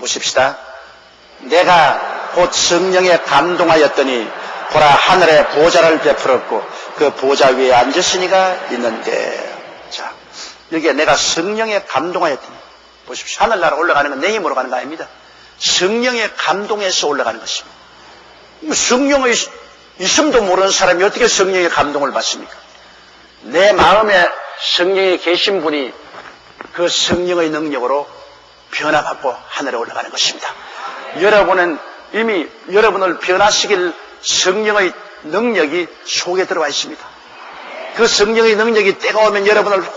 보십시다. 내가 곧 성령에 감동하였더니 보라 하늘에 보좌를 베풀었고 그 보좌 위에 앉으시니가 있는데, 자, 여기에 내가 성령에 감동하였더니, 보십시오. 하늘나라 올라가는 건 내 힘으로 가는 거 아닙니다. 성령에 감동해서 올라가는 것입니다. 성령의 있음도 모르는 사람이 어떻게 성령의 감동을 받습니까? 내 마음에 성령이 계신 분이 그 성령의 능력으로 변화받고 하늘에 올라가는 것입니다. 여러분은 이미 여러분을 변화시킬 성령의 능력이 속에 들어와 있습니다. 그 성령의 능력이 때가 오면 여러분을 확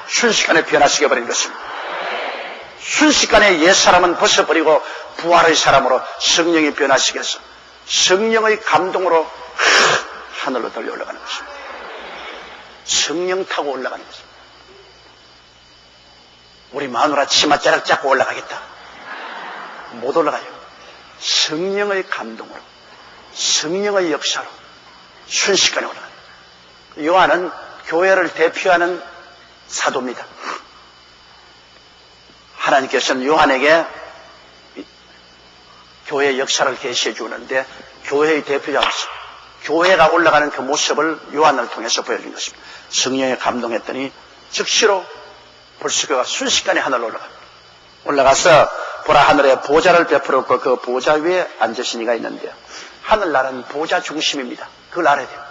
순식간에 변화시켜버리는 것입니다. 순식간에 옛사람은 벗어버리고 부활의 사람으로 성령이 변화시켜서 성령의 감동으로 하늘로 들려 올라가는 것입니다. 성령 타고 올라가는 것입니다. 우리 마누라 치마 자락 잡고 올라가겠다. 못 올라가요. 성령의 감동으로, 성령의 역사로 순식간에 올라가요. 요한은 교회를 대표하는 사도입니다. 하나님께서는 요한에게 교회의 역사를 계시해 주는데 교회의 대표자로서 교회가 올라가는 그 모습을 요한을 통해서 보여준 것입니다. 성령에 감동했더니 즉시로 벌써 그가 순식간에 하늘로 올라가서 보라 하늘에 보좌를 베풀었고 그 보좌 위에 앉으시니가 있는데요. 하늘나라는 보좌 중심입니다. 그걸 알아야 돼요.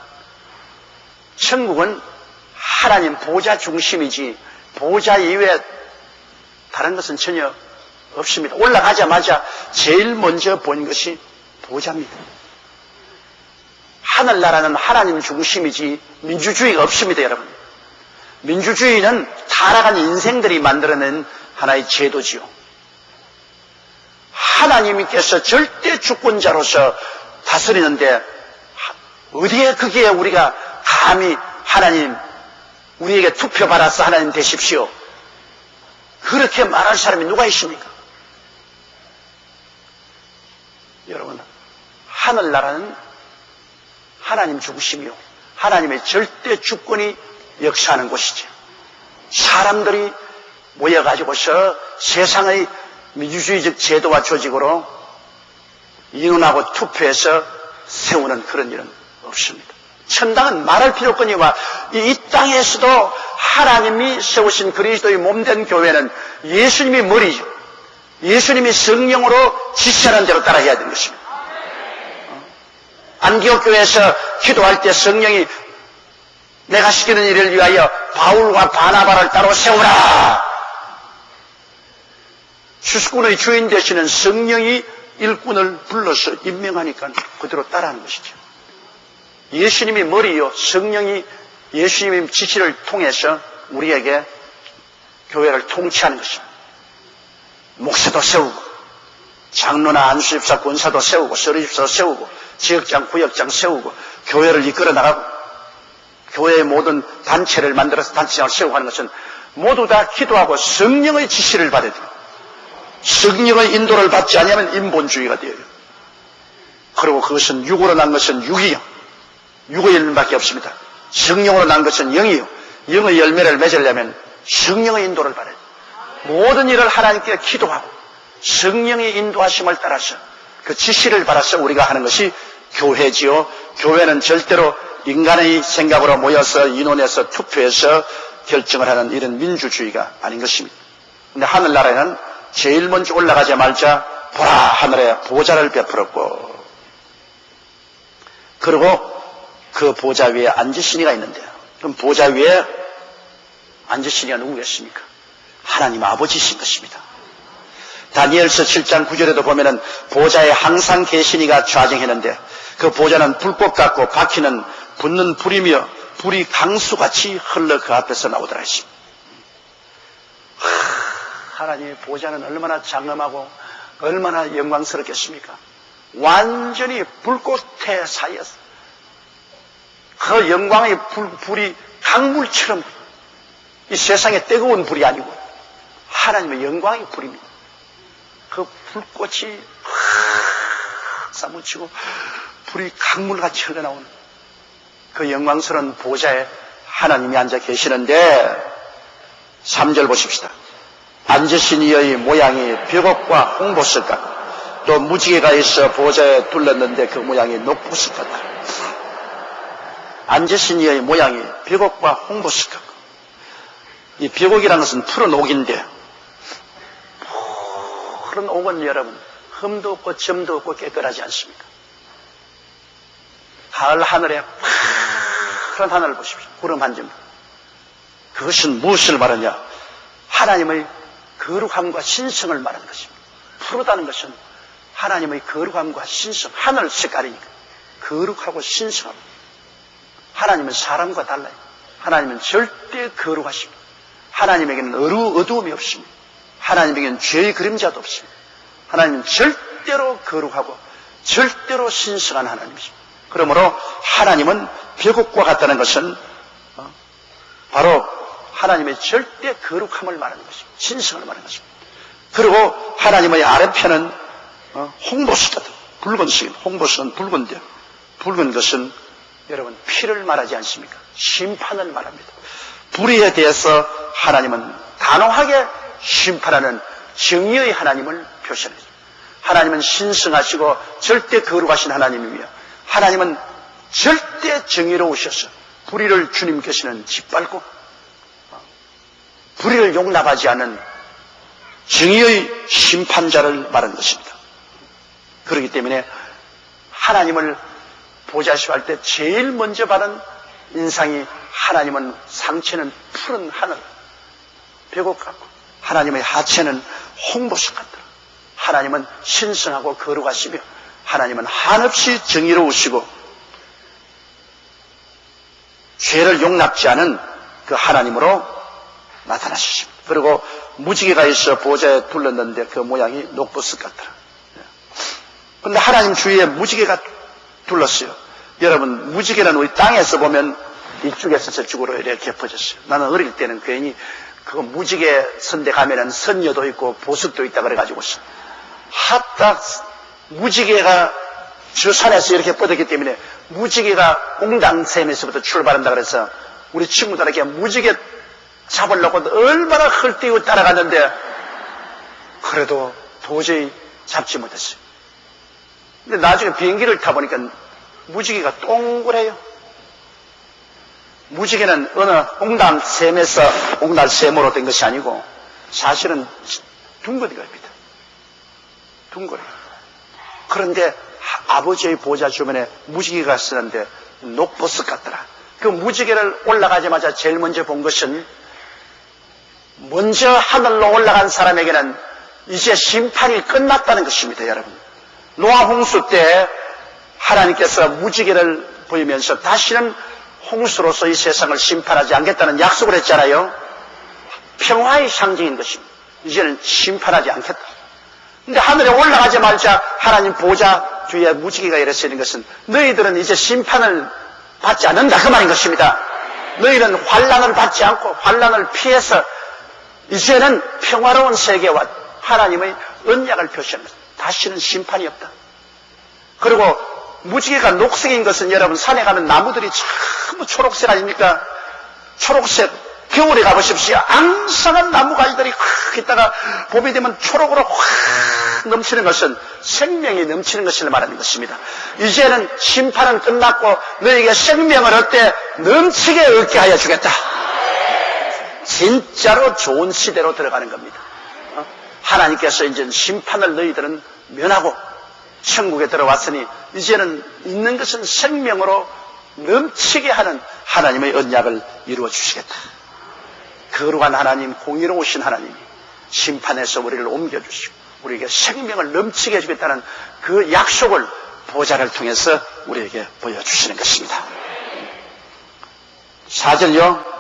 천국은 하나님 보좌 중심이지 보좌 이외에 다른 것은 전혀 없습니다. 올라가자마자 제일 먼저 본 것이 보좌입니다. 하늘나라는 하나님 중심이지 민주주의가 없습니다, 여러분. 민주주의는 타락한 인생들이 만들어낸 하나의 제도지요. 하나님께서 절대 주권자로서 다스리는데 어디에 거기에 우리가 감히 하나님 우리에게 투표 받아서 하나님 되십시오. 그렇게 말할 사람이 누가 있습니까? 여러분, 하늘나라는 하나님 중심이요. 하나님의 절대 주권이 역사하는 곳이죠. 사람들이 모여가지고서 세상의 민주주의적 제도와 조직으로 인원하고 투표해서 세우는 그런 일은 없습니다. 천당은 말할 필요거니와 이 땅에서도 하나님이 세우신 그리스도의 몸된 교회는 예수님이 머리죠. 예수님이 성령으로 지시하는 대로 따라해야 되는 것입니다. 안디옥 교회에서 기도할 때 성령이 내가 시키는 일을 위하여 바울과 바나바를 따로 세우라. 추수꾼의 주인 되시는 성령이 일꾼을 불러서 임명하니까 그대로 따라하는 것이죠. 예수님이 머리요, 성령이 예수님의 지시를 통해서 우리에게 교회를 통치하는 것입니다. 목사도 세우고 장로나 안수집사 권사도 세우고 서류집사도 세우고 지역장 구역장 세우고 교회를 이끌어 나가고 교회의 모든 단체를 만들어서 단체장을 세우고 하는 것은 모두 다 기도하고 성령의 지시를 받아야 돼요. 성령의 인도를 받지 않으면 인본주의가 돼요. 그리고 그것은 육으로 난 것은 육이요. 육의 열매밖에 없습니다. 성령으로 난 것은 영이요. 영의 열매를 맺으려면 성령의 인도를 받아야 돼요. 모든 일을 하나님께 기도하고 성령의 인도하심을 따라서 그 지시를 받아서 우리가 하는 것이 교회지요. 교회는 절대로 인간의 생각으로 모여서 인원해서 투표해서 결정을 하는 이런 민주주의가 아닌 것입니다. 근데 하늘나라에는 제일 먼저 올라가자마자 보라 하늘에 보좌를 베풀었고 그리고 그 보좌 위에 앉으시니가 있는데요. 그럼 보좌 위에 앉으시니가 누구겠습니까? 하나님 아버지신 것입니다. 다니엘서 7장 9절에도 보면은 보좌에 항상 계시니가 좌정했는데 그 보좌는 불꽃 같고 바퀴는 붙는 불이며 불이 강수같이 흘러 그 앞에서 나오더라 했습니다. 하나님의 보좌는 얼마나 장엄하고 얼마나 영광스럽겠습니까? 완전히 불꽃에 사이에서 그 영광의 불이 강물처럼 이 세상에 뜨거운 불이 아니고 하나님의 영광의 불입니다. 그 불꽃이 사무치고 불이 강물같이 흘러나오는 그 영광스러운 보좌에 하나님이 앉아 계시는데 3절 보십시다. 앉으신 이의 모양이 벽옥과 홍보석 같고 또 무지개가 있어 보좌에 둘렀는데 그 모양이 녹보석 같다. 앉으신 이의 모양이 벽옥과 홍보석 같고, 이 벽옥이라는 것은 푸른 옥인데, 푸른 옥은 여러분 흠도 없고 점도 없고 깨끗하지 않습니까? 가을 하늘에 파란 하늘을 보십시오. 구름 한 점. 그것은 무엇을 말하냐? 하나님의 거룩함과 신성을 말하는 것입니다. 푸르다는 것은 하나님의 거룩함과 신성, 하늘 색깔이니까 거룩하고 신성합니다. 하나님은 사람과 달라요. 하나님은 절대 거룩하십니다. 하나님에게는 어두움이 없습니다. 하나님에게는 죄의 그림자도 없습니다. 하나님은 절대로 거룩하고 절대로 신성한 하나님이십니다. 그러므로 하나님은 벽옥과 같다는 것은 바로 하나님의 절대 거룩함을 말하는 것입니다. 신성을 말하는 것입니다. 그리고 하나님의 아래편은 홍보석 같은 붉은색입니다. 홍보석은 붉은데, 붉은 것은 여러분 피를 말하지 않습니까? 심판을 말합니다. 불의에 대해서 하나님은 단호하게 심판하는 정의의 하나님을 표시합니다. 하나님은 신성하시고 절대 거룩하신 하나님이며, 하나님은 절대 정의로우셔서 불의를 주님께서는 짓밟고 불의를 용납하지 않는 정의의 심판자를 말하는 것입니다. 그렇기 때문에 하나님을 보좌시할 때 제일 먼저 받은 인상이, 하나님은 상체는 푸른 하늘, 벽옥 같고 하나님의 하체는 홍보석 같더라. 하나님은 신성하고 거룩하시며 하나님은 한없이 정의로우시고 죄를 용납지 않은 그 하나님으로 나타나셨습니다. 그리고 무지개가 있어 보좌에 둘렀는데 그 모양이 녹보석 같더라. 그런데 하나님 주위에 무지개가 둘렀어요. 여러분, 무지개는 우리 땅에서 보면 이쪽에서 저쪽으로 이렇게 퍼졌어요. 나는 어릴 때는 괜히 그거 무지개 선대 가면은 선녀도 있고 보석도 있다 그래가지고 하딱 무지개가 저 산에서 이렇게 뻗었기 때문에 무지개가 옹당샘에서부터 출발한다 그래서 우리 친구들에게 무지개 잡으려고 얼마나 헐뛰고 따라갔는데 그래도 도저히 잡지 못했어요. 근데 나중에 비행기를 타보니까 무지개가 동그래요. 무지개는 어느 옹당샘에서 옹달샘으로 된 것이 아니고 사실은 둥거리갑니다. 둥거려요. 그런데 아버지의 보좌 주변에 무지개가 쓰는데 녹보석 같더라. 그 무지개를 올라가자마자 제일 먼저 본 것은, 먼저 하늘로 올라간 사람에게는 이제 심판이 끝났다는 것입니다. 여러분, 노아 홍수 때 하나님께서 무지개를 보이면서 다시는 홍수로서 이 세상을 심판하지 않겠다는 약속을 했잖아요. 평화의 상징인 것입니다. 이제는 심판하지 않겠다. 근데 하늘에 올라가자마자 하나님 보좌 뒤에 무지개가 이렇게 쓰는 것은 너희들은 이제 심판을 받지 않는다 그 말인 것입니다. 너희는 환난을 받지 않고 환난을 피해서 이제는 평화로운 세계와 하나님의 언약을 표시합니다. 다시는 심판이 없다. 그리고 무지개가 녹색인 것은 여러분 산에 가면 나무들이 전부 초록색 아닙니까? 초록색. 겨울에 가보십시오. 앙상한 나무가지들이 확 있다가 봄이 되면 초록으로 확 넘치는 것은 생명이 넘치는 것을 말하는 것입니다. 이제는 심판은 끝났고 너에게 생명을 얻되 넘치게 얻게 하여 주겠다. 진짜로 좋은 시대로 들어가는 겁니다. 하나님께서 이제 심판을 너희들은 면하고 천국에 들어왔으니 이제는 있는 것은 생명으로 넘치게 하는 하나님의 언약을 이루어 주시겠다. 거룩한 하나님, 공의로우신 하나님이 심판에서 우리를 옮겨주시고 우리에게 생명을 넘치게 해주겠다는 그 약속을 보좌를 통해서 우리에게 보여주시는 것입니다. 4절요.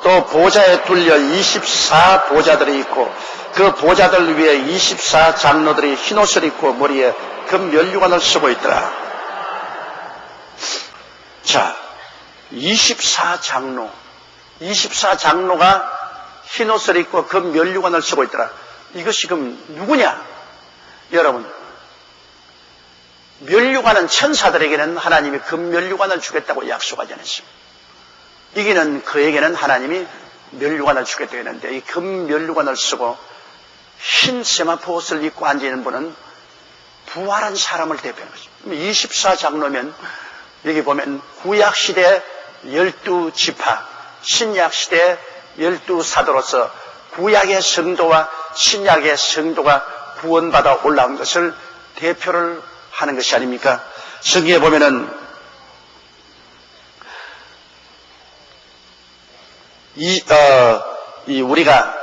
또 보좌에 둘려 24 보좌들이 있고 그 보좌들 위에 24 장로들이 흰옷을 입고 머리에 금 면류관을 쓰고 있더라. 자, 24 장로. 24장로가 흰옷을 입고 금 면류관을 쓰고 있더라. 이것이 그럼 누구냐? 여러분, 면류관은 천사들에게는 하나님이 금 면류관을 주겠다고 약속하지 않았습니다. 이기는 그에게는 하나님이 면류관을 주겠다고 했는데 이 금 면류관을 쓰고 흰 세마포 옷을 입고 앉아있는 분은 부활한 사람을 대표하는 거죠. 24장로면 여기 보면 구약시대 12지파, 신약시대 12사도로서 구약의 성도와 신약의 성도가 구원받아 올라온 것을 대표를 하는 것이 아닙니까? 성경에 보면은 우리가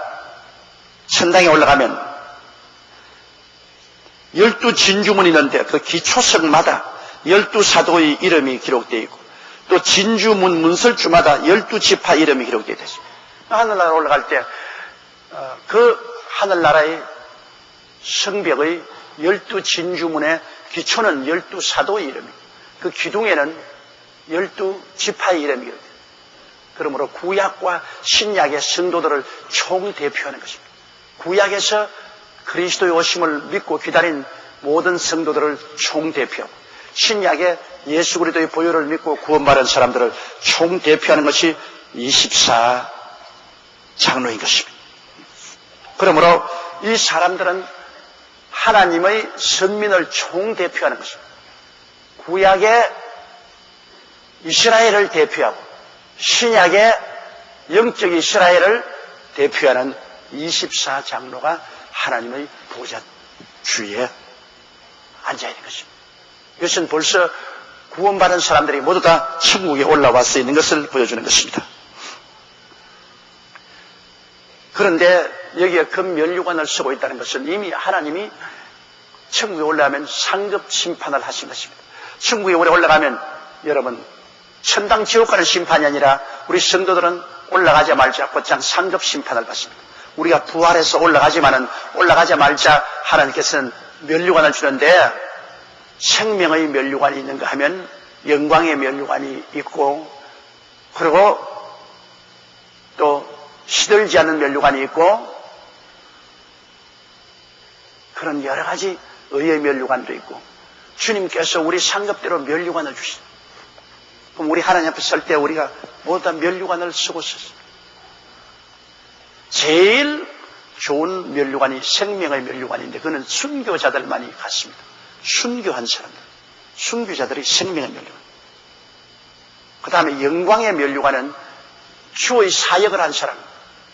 천당에 올라가면 12진주문이 있는데 그 기초석마다 12사도의 이름이 기록되어 있고 또 진주문 문설주마다 12지파 이름이 기록되어 있습니다. 하늘나라 올라갈 때 그 하늘나라의 성벽의 12진주문의 기초는 12사도의 이름입니다. 그 기둥에는 12지파의 이름이 기록되어 있습니다. 그러므로 구약과 신약의 성도들을 총대표하는 것입니다. 구약에서 그리스도의 오심을 믿고 기다린 모든 성도들을 총대표하고 신약의 예수 그리스도의 보혈을 믿고 구원받은 사람들을 총대표하는 것이 24장로인 것입니다. 그러므로 이 사람들은 하나님의 선민을 총대표하는 것입니다. 구약의 이스라엘을 대표하고 신약의 영적 이스라엘을 대표하는 24장로가 하나님의 보좌 주위에 앉아있는 것입니다. 이것은 벌써 구원받은 사람들이 모두 다 천국에 올라와서 있는 것을 보여주는 것입니다. 그런데 여기에 금면류관을 쓰고 있다는 것은 이미 하나님이 천국에 올라가면 상급 심판을 하신 것입니다. 천국에 올라가면 여러분 천당 지옥 가는 심판이 아니라 우리 성도들은 올라가자 말자 곧장 상급 심판을 받습니다. 우리가 부활해서 올라가지만은 올라가자 말자 하나님께서는 면류관을 주는데 생명의 면류관이 있는가 하면 영광의 면류관이 있고 그리고 또 시들지 않는 면류관이 있고 그런 여러 가지 의의 면류관도 있고 주님께서 우리 상급대로 면류관을 주십니다. 그럼 우리 하나님 앞에 설 때 우리가 모두 다 면류관을 쓰고 있었습니다. 제일 좋은 면류관이 생명의 면류관인데 그는 순교자들만이 갖습니다. 순교한 사람들, 순교자들이 생명의 면류관. 그 다음에 영광의 면류관은 주의 사역을 한 사람,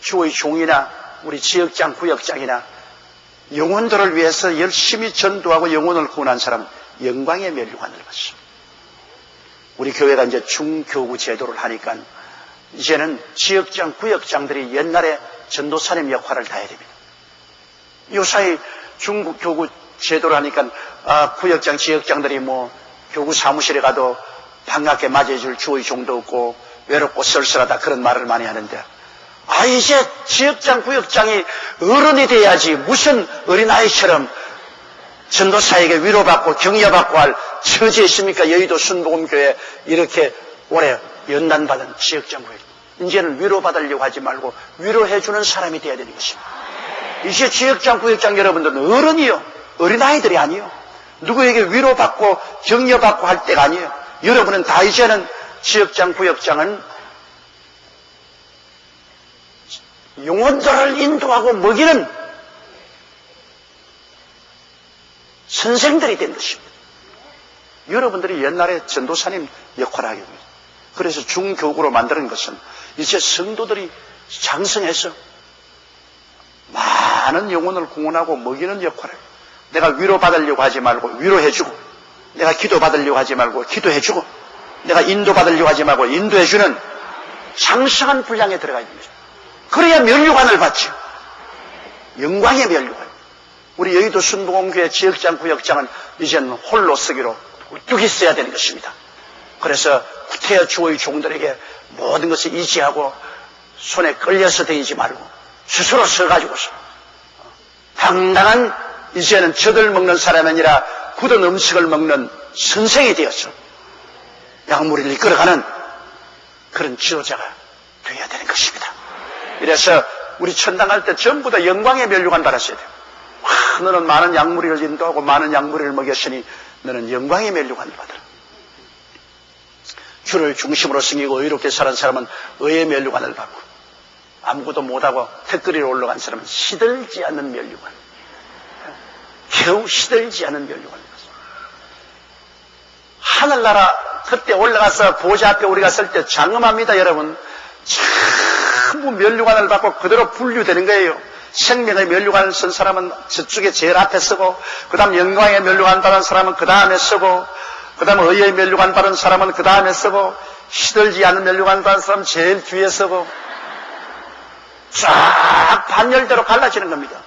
주의 종이나 우리 지역장, 구역장이나 영혼들을 위해서 열심히 전도하고 영혼을 구원한 사람은 영광의 면류관을 받습니다. 우리 교회가 이제 중교구 제도를 하니까 이제는 지역장, 구역장들이 옛날에 전도사님 역할을 다 해야 됩니다. 요사이 중국교구 제도를 하니까 구역장, 지역장들이 뭐 교구 사무실에 가도 반갑게 맞이해줄 주의 종도 없고 외롭고 쓸쓸하다 그런 말을 많이 하는데 이제 지역장, 구역장이 어른이 돼야지 무슨 어린아이처럼 전도사에게 위로받고 격려받고 할 처지에 있습니까? 여의도 순복음교회 이렇게 오래 연단받은 지역장, 구역. 이제는 위로받으려고 하지 말고 위로해주는 사람이 돼야 되는 것입니다. 이제 지역장, 구역장 여러분들은 어른이요. 어린아이들이 아니요. 누구에게 위로받고 격려받고 할 때가 아니에요. 여러분은 다 이제는 지역장, 구역장은 영혼들을 인도하고 먹이는 선생들이 된 것입니다. 여러분들이 옛날에 전도사님 역할을 하게 됩니다. 그래서 중교구로 만드는 것은 이제 성도들이 장성해서 많은 영혼을 구원하고 먹이는 역할을 해요. 내가 위로받으려고 하지 말고 위로해주고 내가 기도받으려고 하지 말고 기도해주고 내가 인도받으려고 하지 말고 인도해주는 장성한 분량에 들어가 있는 거죠. 그래야 면류관을 받죠. 영광의 면류관. 우리 여의도 순복음교회 지역장, 구역장은 이제는 홀로 서기로 뚝 있어야 되는 것입니다. 그래서 구태여 주의 종들에게 모든 것을 의지하고 손에 끌려서 다니지 말고 스스로 서가지고서 당당한 이제는 젖을 먹는 사람이 아니라 굳은 음식을 먹는 선생이 되어서 약물을 이끌어가는 그런 지도자가 되어야 되는 것입니다. 이래서 우리 천당 갈 때 전부 다 영광의 면류관 받았어야 돼요. 너는 많은 약물을 인도하고 많은 약물을 먹였으니 너는 영광의 면류관을 받아라. 주를 중심으로 섬기고 의롭게 사는 사람은 의의 면류관을 받고 아무것도 못하고 턱걸이 위로 올라간 사람은 시들지 않는 면류관. 겨우 시들지 않는 면류관. 하늘나라 그때 올라가서 보좌 앞에 우리가 설 때 장엄합니다, 여러분. 전부 면류관을 받고 그대로 분류되는 거예요. 생명의 면류관을 쓴 사람은 저쪽에 제일 앞에 서고, 그 다음 영광의 면류관 받은 사람은 그 다음에 서고, 그 다음 의의 면류관 받은 사람은 그 다음에 서고, 시들지 않는 면류관 받은 사람은 제일 뒤에 서고, 쫙 반열대로 갈라지는 겁니다.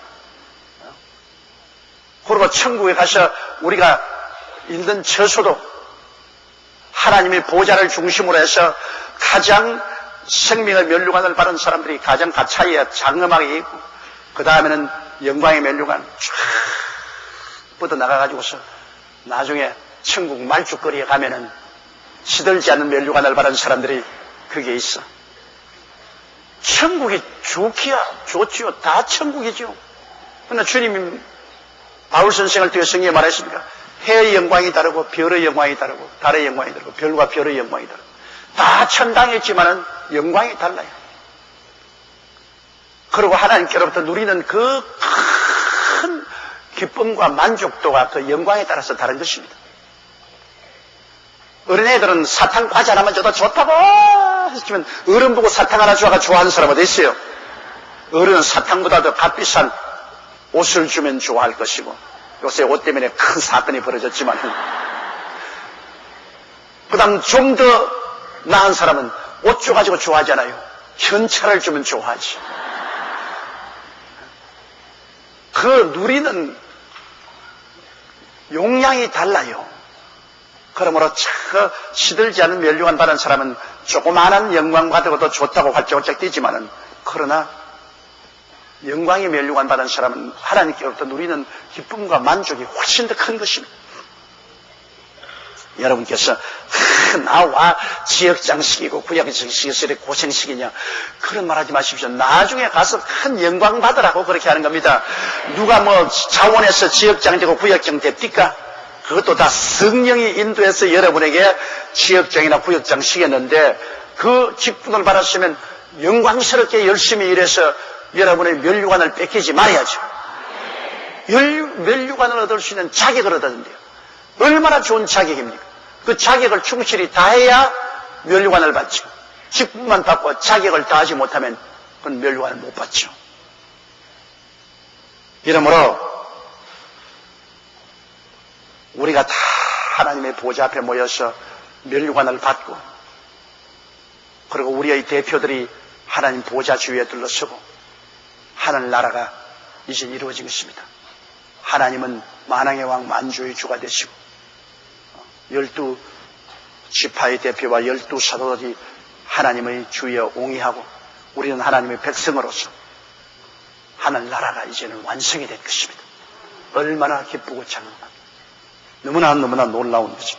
그리고 천국에 가서 우리가 읽는 처소도 하나님의 보좌를 중심으로 해서 가장 생명의 면류관을 받은 사람들이 가장 가차이에 장엄하게 있고, 그 다음에는 영광의 면류관 쫙 뻗어나가가지고서 나중에 천국 말죽거리에 가면은 시들지 않는 면류관을 받은 사람들이 그게 있어. 천국이 좋기야 좋지요. 다 천국이죠. 그러나 주님이 바울 선생을 통해 성경에 말했습니다. 해의 영광이 다르고 별의 영광이 다르고 달의 영광이 다르고 별과 별의 영광이 다르고 다 천당했지만은 영광이 달라요. 그리고 하나님께로부터 누리는 그 큰 기쁨과 만족도가 그 영광에 따라서 다른 것입니다. 어린애들은 사탕 과자 하나만 줘도 좋다고 했지만 어른 보고 사탕 하나 줘가 좋아하는 사람 어디 있어요? 어른은 사탕보다도 값비싼 옷을 주면 좋아할 것이고, 요새 옷 때문에 큰 사건이 벌어졌지만, 그 다음 좀 더 나은 사람은 옷 줘가지고 좋아하잖아요. 현찰을 주면 좋아하지. 그 누리는 용량이 달라요. 그러므로 시들지 않은 면류관 받은 사람은 조그마한 영광 받아도 좋다고 활짝활짝 뛰지만은, 그러나 영광의 면류관 받은 사람은 하나님께로부터 누리는 기쁨과 만족이 훨씬 더 큰 것입니다. 여러분께서 나와 지역장식이고 구약장식에서 이렇게 고생식이냐 그런 말 하지 마십시오. 나중에 가서 큰 영광 받으라고 그렇게 하는 겁니다. 누가 뭐 자원에서 지역장되고 구역장 됩니까? 그것도 다 성령이 인도해서 여러분에게 지역장이나 구역장 시켰는데, 그 직분을 받았으면 영광스럽게 열심히 일해서 여러분의 면류관을 뺏기지 말아야죠. 면류관을 얻을 수 있는 자격을 얻었는데요. 얼마나 좋은 자격입니까? 그 자격을 충실히 다해야 면류관을 받죠. 직분만 받고 자격을 다하지 못하면 그건 면류관을 못 받죠. 이러므로 우리가 다 하나님의 보좌 앞에 모여서 면류관을 받고, 그리고 우리의 대표들이 하나님 보좌 주위에 둘러서고 하늘나라가 이제 이루어진 것입니다. 하나님은 만왕의 왕 만주의 주가 되시고 12지파의 대표와 12사도들이 하나님의 주에 옹의하고 우리는 하나님의 백성으로서 하늘나라가 이제는 완성이 된 것입니다. 얼마나 기쁘고 장엄한, 너무나 놀라운 거죠.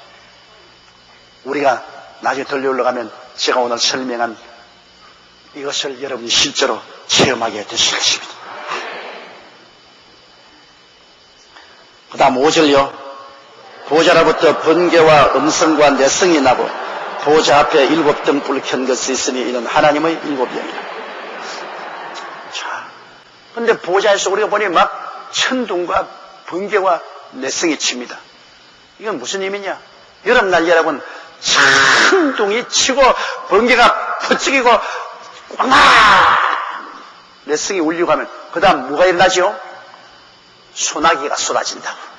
우리가 나중에 덜려 올라가면 제가 오늘 설명한 이것을 여러분이 실제로 체험하게 되실 것입니다. 그 다음 5절요. 보좌로부터 번개와 음성과 내성이 나고 보좌 앞에 7등불을 켠 것이 있으니 이는 하나님의 7영이라. 자, 근데 보좌에서 우리가 보니 막 천둥과 번개와 내성이 칩니다. 이건 무슨 의미냐? 여름날 여러분, 천둥이 치고 번개가 퍼치기고 꽝아! 내성이 울리고 하면 그 다음 뭐가 일어나죠? 소나기가 쏟아진다고.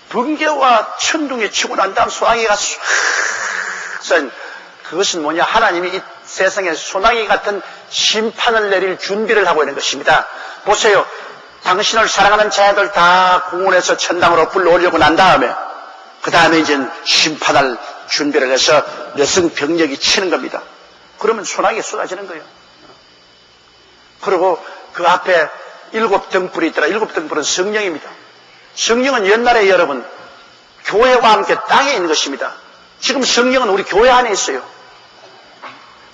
번개와 천둥이 치고 난 다음 소나기가 쏟아진, 그것은 뭐냐? 하나님이 이 세상에 소나기 같은 심판을 내릴 준비를 하고 있는 것입니다. 보세요. 당신을 사랑하는 자녀들 다 공원에서 천당으로 불러오려고 난 다음에 그 다음에 이제 심판할 준비를 해서 내성 병력이 치는 겁니다. 그러면 소나기가 쏟아지는 거예요. 그리고 그 앞에 7등불이 있더라. 7등불은 성령입니다. 성령은 옛날에 여러분 교회와 함께 땅에 있는 것입니다. 지금 성령은 우리 교회 안에 있어요.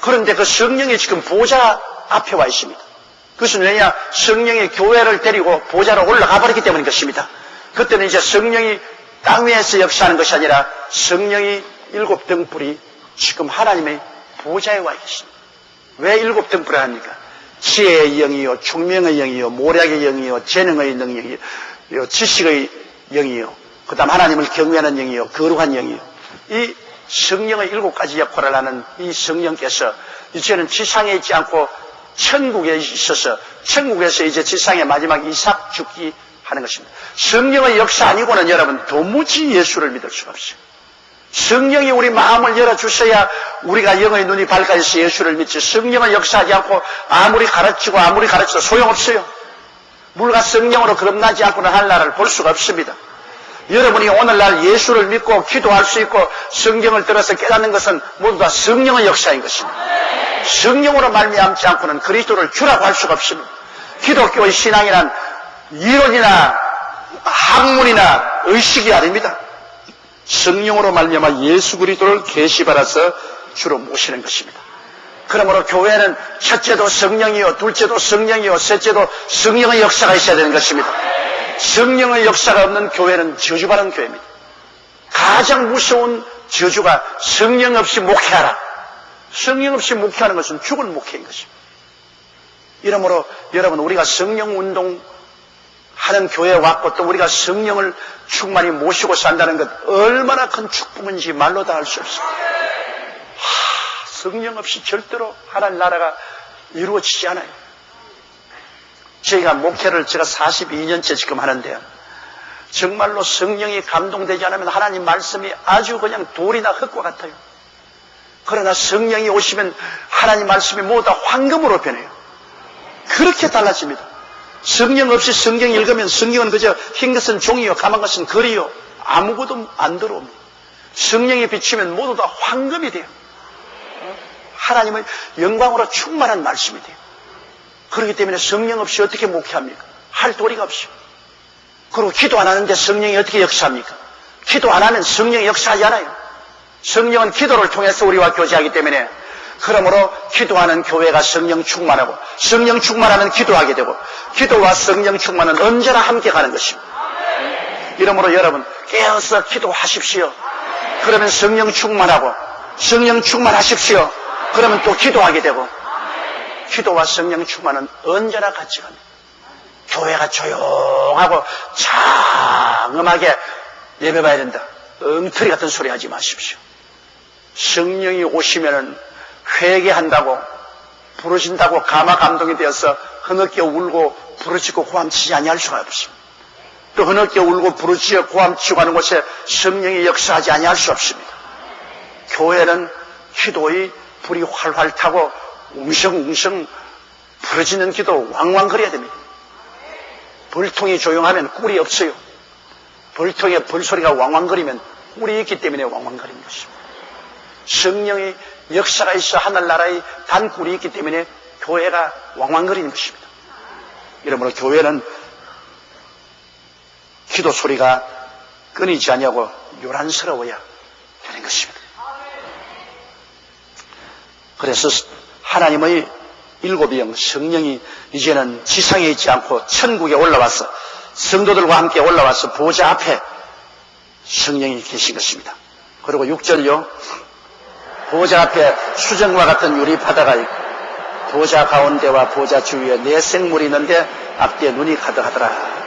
그런데 그 성령이 지금 보좌 앞에 와 있습니다. 그것은 왜냐? 성령이 교회를 데리고 보좌로 올라가 버렸기 때문인 것입니다. 그때는 이제 성령이 땅 위에서 역사하는 것이 아니라 성령이 7등불이 지금 하나님의 보좌에 와 있습니다. 왜 일곱 등불을 합니까? 지혜의 영이요, 총명의 영이요, 모략의 영이요, 재능의 능력이요, 지식의 영이요, 그 다음 하나님을 경외하는 영이요, 거룩한 영이요. 이 성령의 일곱 가지 역할을 하는 이 성령께서 이제는 지상에 있지 않고 천국에 있어서 천국에서 이제 지상의 마지막 이삭 죽기 하는 것입니다. 성령의 역사 아니고는 여러분 도무지 예수를 믿을 수가 없어요. 성령이 우리 마음을 열어주셔야 우리가 영의 눈이 밝아져서 예수를 믿지, 성령은 역사하지 않고 아무리 가르치고 아무리 가르쳐도 소용없어요. 물과 성령으로 거듭나지 않고는 하늘나라를 볼 수가 없습니다. 여러분이 오늘날 예수를 믿고 기도할 수 있고 성경을 들어서 깨닫는 것은 모두 다 성령의 역사인 것입니다. 성령으로 말미암지 않고는 그리스도를 주라고 할 수가 없습니다. 기독교의 신앙이란 이론이나 학문이나 의식이 아닙니다. 성령으로 말미암아 예수 그리스도를 계시받아서 주로 모시는 것입니다. 그러므로 교회는 첫째도 성령이요, 둘째도 성령이요, 셋째도 성령의 역사가 있어야 되는 것입니다. 성령의 역사가 없는 교회는 저주받은 교회입니다. 가장 무서운 저주가 성령 없이 목회하라. 성령 없이 목회하는 것은 죽을 목회인 것입니다. 이러므로 여러분, 우리가 성령 운동 하는 교회에 왔고 또 우리가 성령을 충만히 모시고 산다는 것 얼마나 큰 축복인지 말로 다 할 수 없습니다. 성령 없이 절대로 하나님 나라가 이루어지지 않아요. 저희가 목회를 제가 42년째 지금 하는데요, 정말로 성령이 감동되지 않으면 하나님 말씀이 아주 그냥 돌이나 흙과 같아요. 그러나 성령이 오시면 하나님 말씀이 모두 다 황금으로 변해요. 그렇게 달라집니다. 성령 없이 성경 읽으면 성경은 그저 흰 것은 종이요, 까만 것은 글이요, 아무것도 안 들어옵니다. 성령이 비치면 모두 다 황금이 돼요. 하나님의 영광으로 충만한 말씀이 돼요. 그렇기 때문에 성령 없이 어떻게 목회합니까? 할 도리가 없어요. 그리고 기도 안 하는데 성령이 어떻게 역사합니까? 기도 안 하면 성령이 역사하지 않아요. 성령은 기도를 통해서 우리와 교제하기 때문에, 그러므로 기도하는 교회가 성령 충만하고 성령 충만하면 기도하게 되고 기도와 성령 충만은 언제나 함께 가는 것입니다. 이러므로 여러분 깨어서 기도하십시오. 그러면 성령 충만하고 성령 충만하십시오. 그러면 또 기도하게 되고 기도와 성령 충만은 언제나 같이 갑니다. 교회가 조용하고 장엄하게 예배봐야 된다, 엉터리 같은 소리 하지 마십시오. 성령이 오시면은 회개한다고 부르신다고 감화 감동이 되어서 흐느껴 울고 부르짖고 고함치지 아니할 수가 없습니다. 또 흐느껴 울고 부르짖어 고함치고 하는 곳에 성령이 역사하지 아니할 수 없습니다. 교회는 기도의 불이 활활 타고 웅성웅성 부르짖는 기도 왕왕거려야 됩니다. 벌통이 조용하면 꿀이 없어요. 벌통에 벌소리가 왕왕거리면 꿀이 있기 때문에 왕왕거리는 것입니다. 성령의 역사가 있어 하늘나라의 단꿀이 있기 때문에 교회가 왕왕거리는 것입니다. 이러므로 교회는 기도 소리가 끊이지 않냐고 요란스러워야 되는 것입니다. 그래서 하나님의 일곱의 영 성령이 이제는 지상에 있지 않고 천국에 올라와서 성도들과 함께 올라와서 보좌 앞에 성령이 계신 것입니다. 그리고 6절요, 보좌 앞에 수정과 같은 유리 바다가 있고 보좌 가운데와 보좌 주위에 네 생물이 있는데 앞뒤에 눈이 가득하더라.